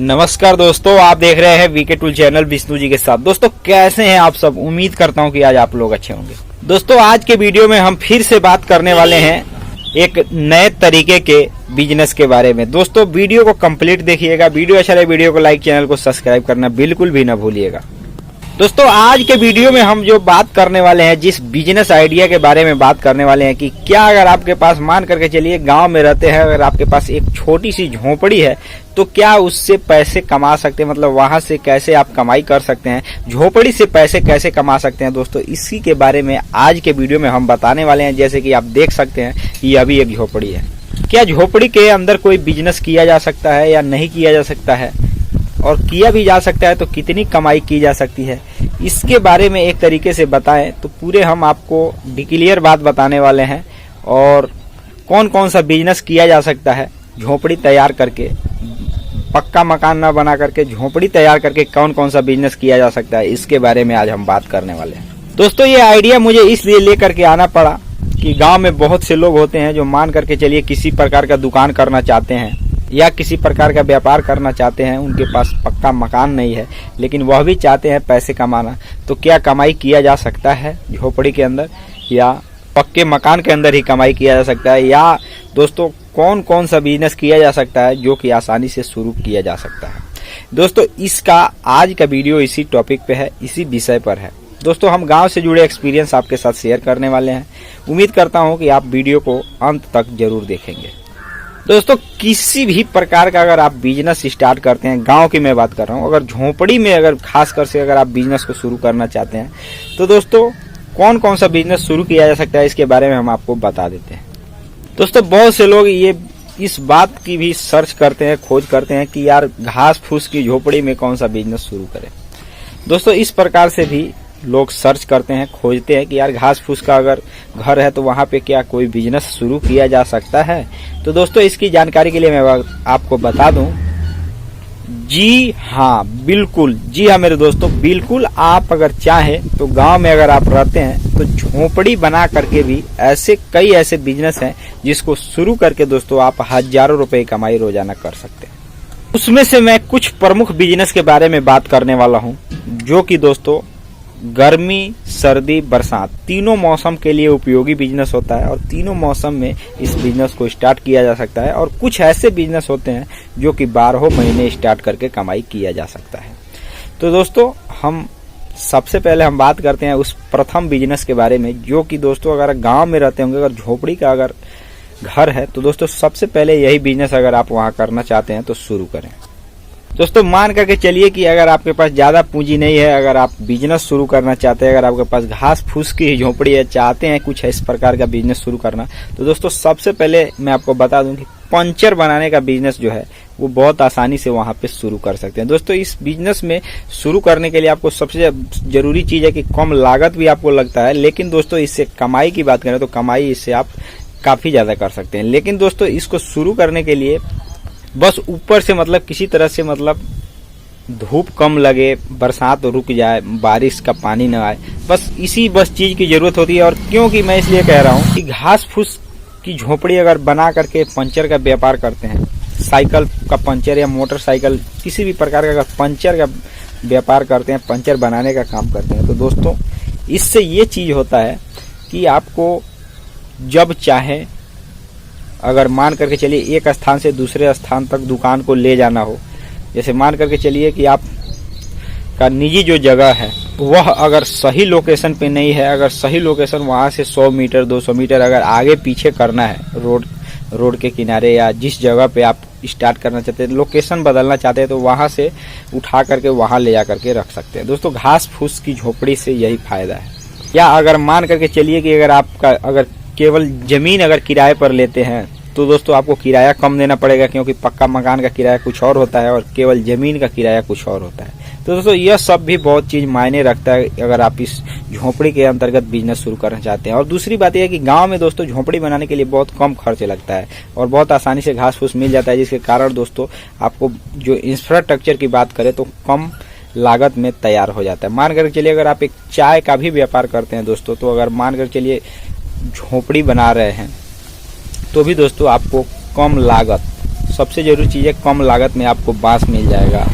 नमस्कार दोस्तों, आप देख रहे हैं VK tool channel Vishnu ji के साथ। दोस्तों कैसे हैं आप सब? उम्मीद करता हूं कि आज आप लोग अच्छे होंगे। दोस्तों आज के वीडियो में हम फिर से बात करने वाले हैं एक नए तरीके के बिजनेस के बारे में। दोस्तों वीडियो को कंप्लीट देखिएगा। वीडियो अच्छा लगे वीडियो को लाइक, चैनल को सब्सक्राइब करना बिल्कुल भी ना भूलिएगा। दोस्तों आज के वीडियो में हम जो बात करने वाले हैं, जिस बिजनेस आइडिया के बारे में बात करने वाले हैं कि क्या अगर आपके पास, मान करके चलिए गांव में रहते हैं, अगर आपके पास एक छोटी सी झोपड़ी है तो क्या उससे पैसे कमा सकते हैं, मतलब वहां से कैसे आप कमाई कर सकते हैं, झोपड़ी से पैसे कैसे कमा सकते हैं। दोस्तों इसी के बारे में आज के वीडियो में हम बताने वाले हैं। जैसे कि आप देख सकते हैं ये अभी एक झोपड़ी है। क्या झोपड़ी के अंदर कोई बिजनेस किया जा सकता है या नहीं किया जा सकता है, और किया भी जा सकता है तो कितनी कमाई की जा सकती है, इसके बारे में एक तरीके से बताएं तो पूरे हम आपको डिक्लियर बात बताने वाले हैं। और कौन कौन सा बिजनेस किया जा सकता है झोपड़ी तैयार करके, पक्का मकान ना बना करके झोपड़ी तैयार करके कौन कौन सा बिजनेस किया जा सकता है, इसके बारे में आज हम बात करने वाले हैं। दोस्तों ये आइडिया मुझे इसलिए लेकर के आना पड़ा कि गांव में बहुत से लोग होते हैं जो मान करके चलिए किसी प्रकार का दुकान करना चाहते हैं या किसी प्रकार का व्यापार करना चाहते हैं। उनके पास पक्का मकान नहीं है लेकिन वह भी चाहते हैं पैसे कमाना। तो क्या कमाई किया जा सकता है झोपड़ी के अंदर, या पक्के मकान के अंदर ही कमाई किया जा सकता है, या दोस्तों कौन कौन सा बिजनेस किया जा सकता है जो कि आसानी से शुरू किया जा सकता है। दोस्तों इसका आज का वीडियो इसी टॉपिक पे है, इसी विषय पर है। दोस्तों हम गांव से जुड़े एक्सपीरियंस आपके साथ शेयर करने वाले हैं। उम्मीद करता हूं कि आप वीडियो को अंत तक जरूर देखेंगे। दोस्तों किसी भी प्रकार का अगर आप बिजनेस स्टार्ट करते हैं, गांव की मैं बात कर रहा हूं, अगर झोपड़ी में अगर खासकर से अगर आप बिजनेस को शुरू करना चाहते हैं तो दोस्तों कौन कौन सा बिजनेस शुरू किया जा सकता है इसके बारे में हम आपको बता देते हैं। दोस्तों बहुत से लोग ये इस बात की भी सर्च करते हैं, खोज करते हैं कि यार घास फूस की झोपड़ी में कौन सा बिजनेस शुरू करें। दोस्तों इस प्रकार से भी लोग सर्च करते हैं, खोजते हैं कि यार घास फूस का अगर घर है तो वहां पे क्या कोई बिजनेस शुरू किया जा सकता है। तो दोस्तों इसकी जानकारी के लिए मैं आपको बता दूं, जी हाँ बिल्कुल, जी हाँ मेरे दोस्तों, बिल्कुल आप अगर चाहें तो गांव में अगर आप रहते हैं तो झोपड़ी बना करके भी कई ऐसे बिजनेस हैं जिसको शुरू करके दोस्तों आप हजारों रुपए कमाई रोजाना कर सकते हैं। उसमें से मैं कुछ प्रमुख बिजनेस के बारे में बात करने वाला हूं जो कि दोस्तों गर्मी, सर्दी, बरसात तीनों मौसम के लिए उपयोगी बिजनेस होता है और तीनों मौसम में इस बिजनेस को स्टार्ट किया जा सकता है। और कुछ ऐसे बिजनेस होते हैं जो कि 12 महीने स्टार्ट करके कमाई किया जा सकता है। तो दोस्तों हम सबसे पहले हम बात करते हैं उस प्रथम बिजनेस के बारे में, जो कि दोस्तों अगर गांव में रहते होंगे, अगर झोपड़ी का अगर घर है तो दोस्तों सबसे पहले यही बिजनेस अगर आप वहां करना चाहते हैं तो शुरू करें। दोस्तों मान करके चलिए कि अगर आपके पास ज्यादा पूंजी नहीं है, अगर आप बिजनेस शुरू करना चाहते हैं, अगर आपके पास घास फूस की झोपड़ी है, चाहते हैं कुछ इस प्रकार का बिजनेस शुरू करना, तो दोस्तों सबसे पहले मैं आपको बता दूं कि पंचर बनाने का बिजनेस जो है वो बहुत आसानी से वहां पे शुरू कर सकते हैं। दोस्तों इस बिजनेस में शुरू करने के लिए आपको सबसे जरूरी चीज है कि कम लागत भी आपको लगता है, लेकिन दोस्तों इससे कमाई की बात करें तो कमाई इससे आप काफी ज्यादा कर सकते हैं। लेकिन दोस्तों इसको शुरू करने के लिए बस ऊपर से मतलब किसी तरह से मतलब धूप कम लगे, बरसात रुक जाए, बारिश का पानी न आए, बस चीज की जरूरत होती है। और क्योंकि मैं इसलिए कह रहा हूँ कि घास फूस की झोपड़ी अगर बना करके पंचर का व्यापार करते हैं, साइकिल का पंचर या मोटरसाइकिल किसी भी प्रकार का अगर पंचर का व्यापार करते हैं, पंचर बनाने का काम करते हैं, तो दोस्तों इससे ये चीज होता है कि आपको जब चाहे अगर मान करके चलिए एक स्थान से दूसरे स्थान तक दुकान को ले जाना हो, जैसे मान करके चलिए कि आप का निजी जो जगह है वह अगर सही लोकेशन पे नहीं है, अगर सही लोकेशन वहां से 100 मीटर 200 मीटर अगर आगे पीछे करना है, रोड के किनारे या जिस जगह पे आप स्टार्ट करना चाहते हैं, लोकेशन बदलना चाहते हैं, तो वहां से उठा करके वहां ले जा करके रख सकते हैं। दोस्तों घास फूस की झोपड़ी से यही फायदा है। या अगर मान करके चलिए कि अगर आपका अगर केवल जमीन अगर किराए पर लेते हैं तो दोस्तों आपको किराया कम देना पड़ेगा, क्योंकि पक्का मकान का किराया कुछ और होता है और केवल जमीन का किराया कुछ और होता है। तो दोस्तों यह सब भी बहुत चीज मायने रखता है अगर आप इस झोपड़ी के अंतर्गत बिजनेस शुरू करना चाहते हैं। और दूसरी बात यह है कि गांव में दोस्तों झोपड़ी बनाने के लिए बहुत कम खर्च लगता है और बहुत आसानी से घास फूस मिल जाता है, जिसके कारण दोस्तों आपको जो इंफ्रास्ट्रक्चर की बात करें तो कम लागत में तैयार हो जाता है। मान कर चलिए अगर आप एक चाय का भी व्यापार करते हैं दोस्तों, तो अगर मान कर चलिए झोपड़ी बना रहे हैं तो भी दोस्तों आपको कम लागत सबसे जरूरी चीज़ है, कम लागत में आपको बांस मिल जाएगा।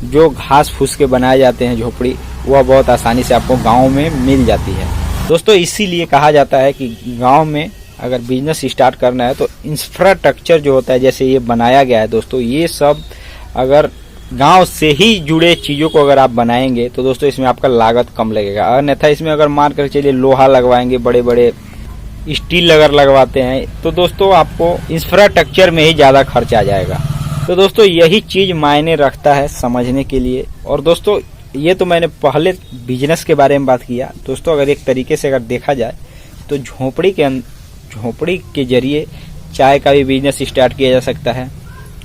जो घास फूस के बनाए जाते हैं झोपड़ी, वह बहुत आसानी से आपको गाँव में मिल जाती है। दोस्तों इसीलिए कहा जाता है कि गाँव में अगर बिजनेस स्टार्ट करना है तो इंफ्रास्ट्रक्चर जो होता है, जैसे ये बनाया गया है दोस्तों, ये सब अगर गांव से ही जुड़े चीज़ों को अगर आप बनाएंगे तो दोस्तों इसमें आपका लागत कम लगेगा। अन्यथा इसमें अगर मान कर चलिए लोहा लगवाएंगे, बड़े बड़े स्टील अगर लगवाते हैं, तो दोस्तों आपको इंफ्रास्ट्रक्चर में ही ज़्यादा खर्च आ जाएगा। तो दोस्तों यही चीज़ मायने रखता है समझने के लिए। और दोस्तों ये तो मैंने पहले बिजनेस के बारे में बात किया। दोस्तों अगर एक तरीके से अगर देखा जाए तो झोपड़ी के जरिए चाय का भी बिजनेस स्टार्ट किया जा सकता है,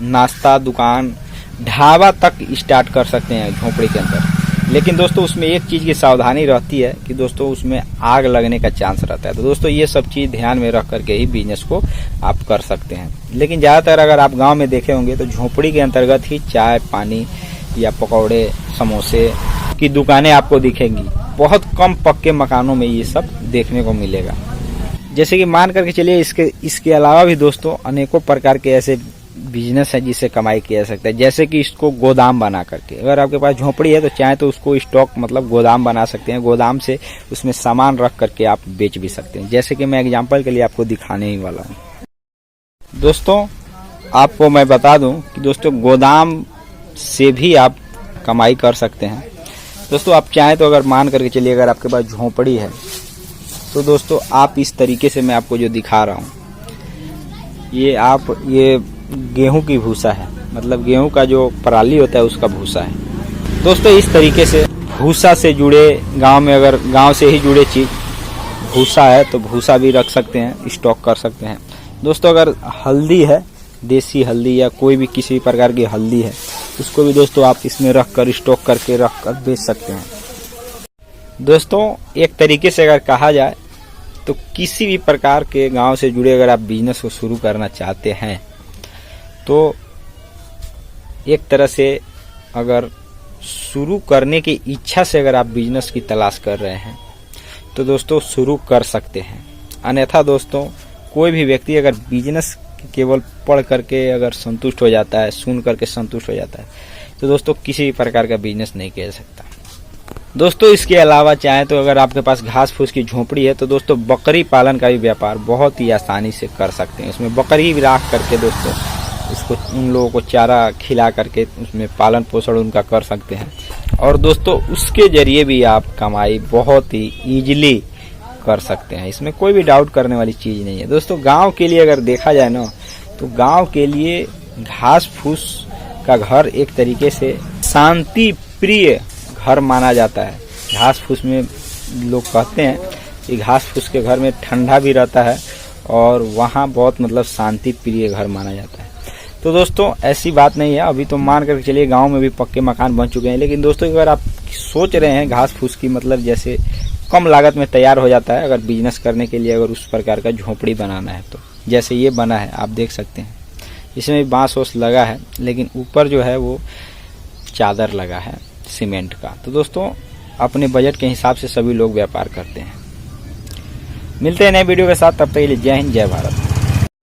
नाश्ता दुकान ढाबा तक स्टार्ट कर सकते हैं झोपड़ी के अंदर। लेकिन दोस्तों उसमें एक चीज़ की सावधानी रहती है कि दोस्तों उसमें आग लगने का चांस रहता है। तो दोस्तों ये सब चीज़ ध्यान में रख करके ही बिजनेस को आप कर सकते हैं। लेकिन ज़्यादातर अगर आप गांव में देखे होंगे तो झोपड़ी के अंतर्गत ही चाय पानी या पकौड़े समोसे की दुकानें आपको दिखेंगी। बहुत कम पक्के मकानों में ये सब देखने को मिलेगा। जैसे कि मान करके चलिए इसके अलावा भी दोस्तों अनेकों प्रकार के ऐसे बिजनेस है जिससे कमाई किया जा सकता है। जैसे कि इसको गोदाम बना करके, अगर आपके पास झोपड़ी है तो चाहे तो उसको स्टॉक मतलब गोदाम बना सकते हैं। गोदाम से उसमें सामान रख करके आप बेच भी सकते हैं। जैसे कि मैं एग्जांपल के लिए आपको दिखाने ही वाला हूँ। दोस्तों आपको मैं बता दूं कि दोस्तों गोदाम से भी आप कमाई कर सकते हैं। दोस्तों आप चाहें तो अगर मान करके चलिए अगर आपके पास झोपड़ी है तो दोस्तों आप इस तरीके से मैं आपको जो दिखा रहा हूँ, ये गेहूं की भूसा है, मतलब गेहूं का जो पराली होता है उसका भूसा है। दोस्तों इस तरीके से भूसा से जुड़े गांव में अगर गांव से ही जुड़े चीज भूसा है तो भूसा भी रख सकते हैं, स्टॉक कर सकते हैं। दोस्तों अगर हल्दी है, देसी हल्दी या कोई भी किसी प्रकार की हल्दी है, उसको भी दोस्तों आप इसमें रख कर स्टॉक करके रख कर बेच सकते हैं। दोस्तों एक तरीके से अगर कहा जाए तो किसी भी प्रकार के गांव से जुड़े अगर आप बिजनेस को शुरू करना चाहते हैं तो एक तरह से अगर शुरू करने की इच्छा से अगर आप बिजनेस की तलाश कर रहे हैं तो दोस्तों शुरू कर सकते हैं। अन्यथा दोस्तों कोई भी व्यक्ति अगर बिजनेस केवल पढ़ करके अगर संतुष्ट हो जाता है, सुन करके संतुष्ट हो जाता है, तो दोस्तों किसी भी प्रकार का बिजनेस नहीं किया जा सकता। दोस्तों इसके अलावा चाहे तो अगर आपके पास घास फूस की झोपड़ी है तो दोस्तों बकरी पालन का भी व्यापार बहुत ही आसानी से कर सकते हैं। उसमें बकरी रख करके दोस्तों उसको उन लोगों को चारा खिला करके उसमें पालन पोषण उनका कर सकते हैं। और दोस्तों उसके जरिए भी आप कमाई बहुत ही ईजिली कर सकते हैं। इसमें कोई भी डाउट करने वाली चीज़ नहीं है। दोस्तों गांव के लिए अगर देखा जाए ना तो गांव के लिए घास फूस का घर एक तरीके से शांति प्रिय घर माना जाता है। घास फूस में लोग कहते हैं कि घास फूस के घर में ठंडा भी रहता है और वहाँ बहुत मतलब शांति प्रिय घर माना जाता है। तो दोस्तों ऐसी बात नहीं है। अभी तो मान कर चलिए गांव में भी पक्के मकान बन चुके हैं। लेकिन दोस्तों अगर आप सोच रहे हैं घास फूस की मतलब जैसे कम लागत में तैयार हो जाता है अगर बिजनेस करने के लिए, अगर उस प्रकार का झोपड़ी बनाना है तो जैसे ये बना है आप देख सकते हैं। इसमें बांस ओस लगा है लेकिन ऊपर जो है वो चादर लगा है सीमेंट का। तो दोस्तों अपने बजट के हिसाब से सभी लोग व्यापार करते हैं। मिलते हैं नए वीडियो के साथ, तब तक के लिए जय हिंद जय भारत।